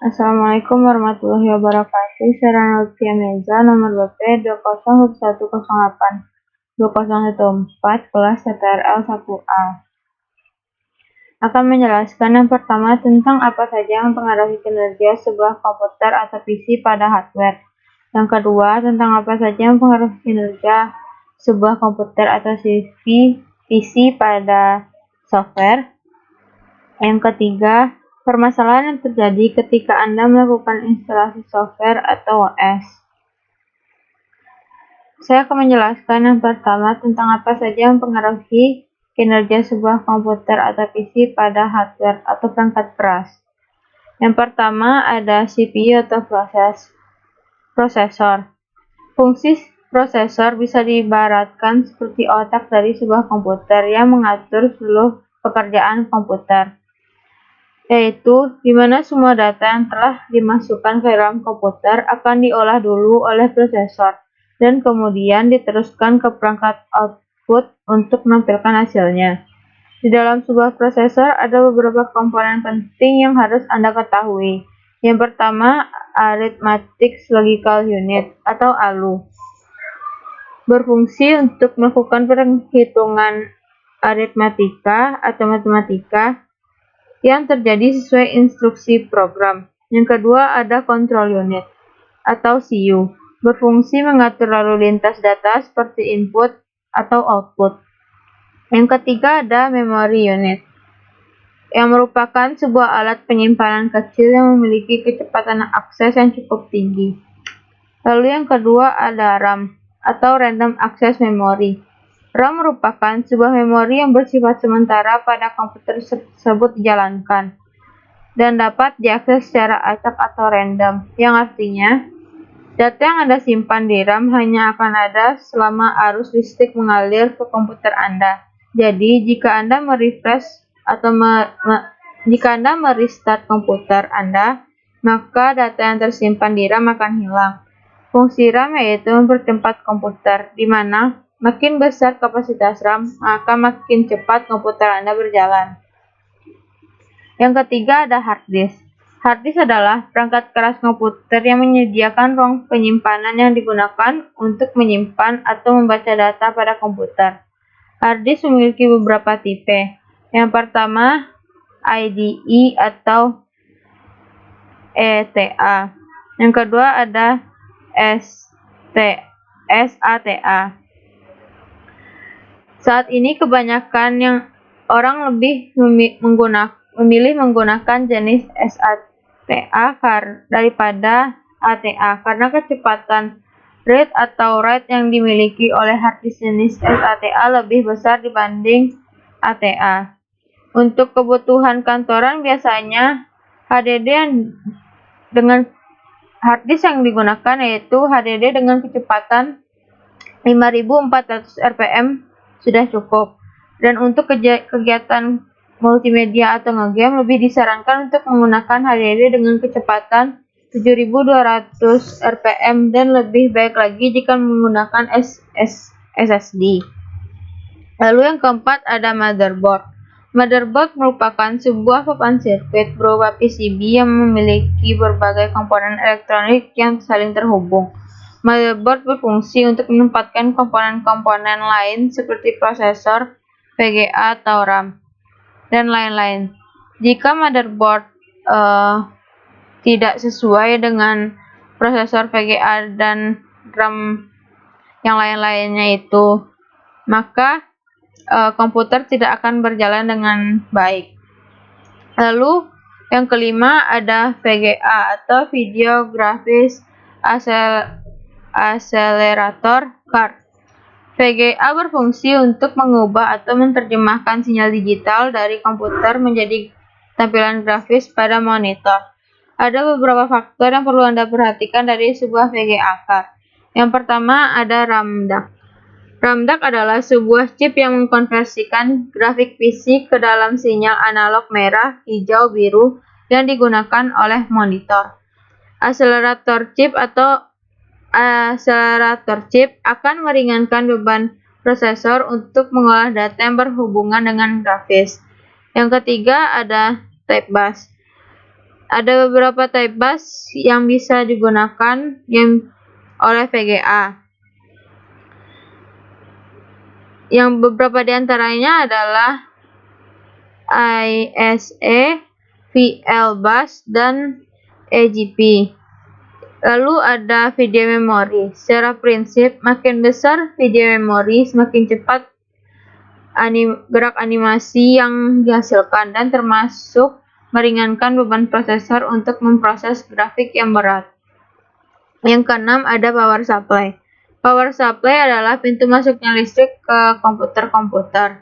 Assalamualaikum warahmatullahi wabarakatuh. Saya Lutfia Meza, nomor BP 201108 2014, kelas TTRL 1A. Akan menjelaskan yang pertama tentang apa saja yang mempengaruhi kinerja sebuah komputer atau PC pada hardware. Yang kedua, tentang apa saja yang mempengaruhi kinerja sebuah komputer atau PC pada software. Yang ketiga, permasalahan yang terjadi ketika Anda melakukan instalasi software atau OS. Saya akan menjelaskan yang pertama tentang apa saja yang mempengaruhi kinerja sebuah komputer atau PC pada hardware atau perangkat keras. Yang pertama ada CPU atau prosesor. Fungsi prosesor bisa diibaratkan seperti otak dari sebuah komputer yang mengatur seluruh pekerjaan komputer, yaitu di mana semua data yang telah dimasukkan ke dalam komputer akan diolah dulu oleh prosesor dan kemudian diteruskan ke perangkat output untuk menampilkan hasilnya. Di dalam sebuah prosesor ada beberapa komponen penting yang harus Anda ketahui. Yang pertama, Arithmetic Logical Unit atau ALU. Berfungsi untuk melakukan perhitungan aritmatika atau matematika yang terjadi sesuai instruksi program. Yang kedua ada Control Unit atau CU, berfungsi mengatur lalu lintas data seperti input atau output. Yang ketiga ada Memory Unit, yang merupakan sebuah alat penyimpanan kecil yang memiliki kecepatan akses yang cukup tinggi. Lalu yang kedua ada RAM atau Random Access Memory. RAM merupakan sebuah memori yang bersifat sementara pada komputer tersebut dijalankan dan dapat diakses secara acak atau random, yang artinya data yang Anda simpan di RAM hanya akan ada selama arus listrik mengalir ke komputer Anda. Jadi, jika Anda merefresh atau jika Anda merestart komputer Anda, maka data yang tersimpan di RAM akan hilang. Fungsi RAM yaitu mempercepat komputer, di mana makin besar kapasitas RAM, maka makin cepat komputer Anda berjalan. Yang ketiga ada hard disk. Hard disk adalah perangkat keras komputer yang menyediakan ruang penyimpanan yang digunakan untuk menyimpan atau membaca data pada komputer. Hard disk memiliki beberapa tipe. Yang pertama, IDE atau ETA. Yang kedua ada SATA. Saat ini kebanyakan yang orang lebih memilih menggunakan jenis SATA daripada ATA karena kecepatan read atau write yang dimiliki oleh hard disk jenis SATA lebih besar dibanding ATA. Untuk kebutuhan kantoran biasanya HDD dengan hard disk yang digunakan yaitu HDD dengan kecepatan 5400 rpm sudah cukup. Dan untuk kegiatan multimedia atau ngegame lebih disarankan untuk menggunakan HDD dengan kecepatan 7200 rpm dan lebih baik lagi jika menggunakan SSD. Lalu yang keempat ada motherboard. Motherboard merupakan sebuah papan sirkuit berupa PCB yang memiliki berbagai komponen elektronik yang saling terhubung. Motherboard berfungsi untuk menempatkan komponen-komponen lain seperti prosesor, VGA atau RAM, dan lain-lain. Jika motherboard tidak sesuai dengan prosesor, VGA, dan RAM yang lain-lainnya itu, maka komputer tidak akan berjalan dengan baik. Lalu yang kelima ada VGA atau Video Graphics Accelerator Card. VGA berfungsi untuk mengubah atau menerjemahkan sinyal digital dari komputer menjadi tampilan grafis pada monitor. Ada beberapa faktor yang perlu Anda perhatikan dari sebuah VGA card. Yang pertama ada RAM DAC. RAM DAC adalah sebuah chip yang mengkonversikan grafik PC ke dalam sinyal analog merah, hijau, biru yang digunakan oleh monitor. Accelerator chip akan meringankan beban prosesor untuk mengolah data yang berhubungan dengan grafis. Yang ketiga ada type bus. Ada beberapa type bus yang bisa digunakan oleh VGA. Yang beberapa diantaranya adalah ISA, VL Bus, dan EGP. Lalu ada video memori. Secara prinsip, makin besar video memori, semakin cepat gerak animasi yang dihasilkan dan termasuk meringankan beban prosesor untuk memproses grafik yang berat. Yang keenam ada power supply. Power supply adalah pintu masuknya listrik ke komputer-komputer.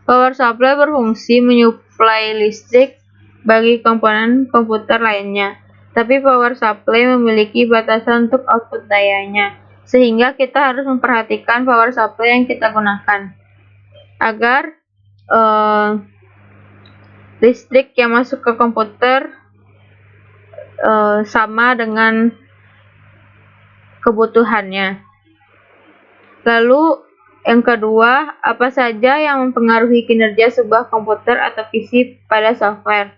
Power supply berfungsi menyuplai listrik bagi komponen komputer lainnya. Tapi power supply memiliki batasan untuk output dayanya, sehingga kita harus memperhatikan power supply yang kita gunakan agar listrik yang masuk ke komputer sama dengan kebutuhannya. Lalu yang kedua, apa saja yang mempengaruhi kinerja sebuah komputer atau PC pada software?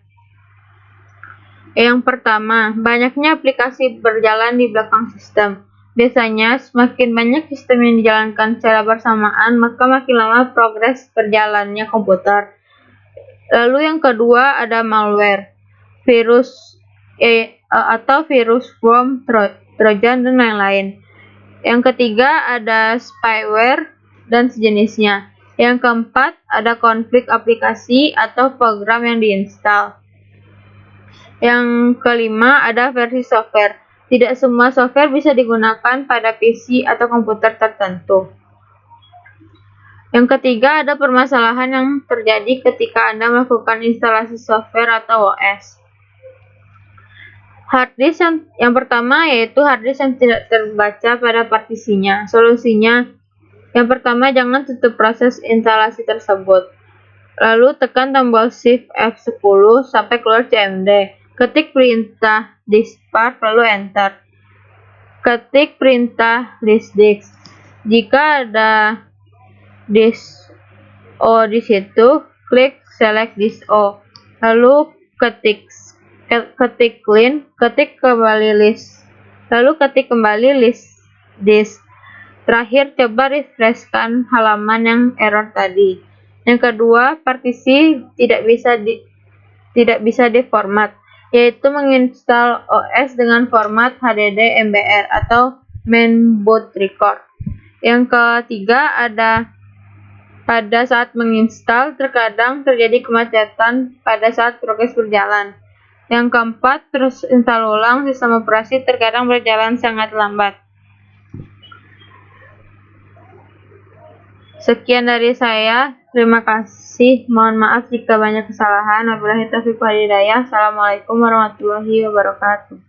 Yang pertama, banyaknya aplikasi berjalan di belakang sistem. Biasanya, semakin banyak sistem yang dijalankan secara bersamaan, maka makin lama progres berjalannya komputer. Lalu yang kedua ada malware, virus atau virus worm, trojan, dan lain-lain. Yang ketiga ada spyware dan sejenisnya. Yang keempat ada konflik aplikasi atau program yang diinstal. Yang kelima ada versi software. Tidak semua software bisa digunakan pada PC atau komputer tertentu. Yang ketiga ada permasalahan yang terjadi ketika Anda melakukan instalasi software atau OS. Harddisk yang pertama yaitu harddisk yang tidak terbaca pada partisinya. Solusinya, yang pertama jangan tutup proses instalasi tersebut. Lalu tekan tombol Shift F10 sampai keluar CMD. Ketik perintah diskpart lalu enter. Ketik perintah listdisk. Jika ada disk O di situ, klik select disk O. Lalu ketik clean, ketik kembali list. Lalu ketik kembali list disk. Terakhir coba refreshkan halaman yang error tadi. Yang kedua, partisi tidak bisa diformat, yaitu menginstal OS dengan format HDD MBR atau main boot record. Yang ketiga ada pada saat menginstal terkadang terjadi kemacetan pada saat progres berjalan. Yang keempat, terus install ulang sistem operasi terkadang berjalan sangat lambat. Sekian dari saya, terima kasih. Mohon maaf jika banyak kesalahan. Wabillahi taufiq wal hidayah. Assalamualaikum warahmatullahi wabarakatuh.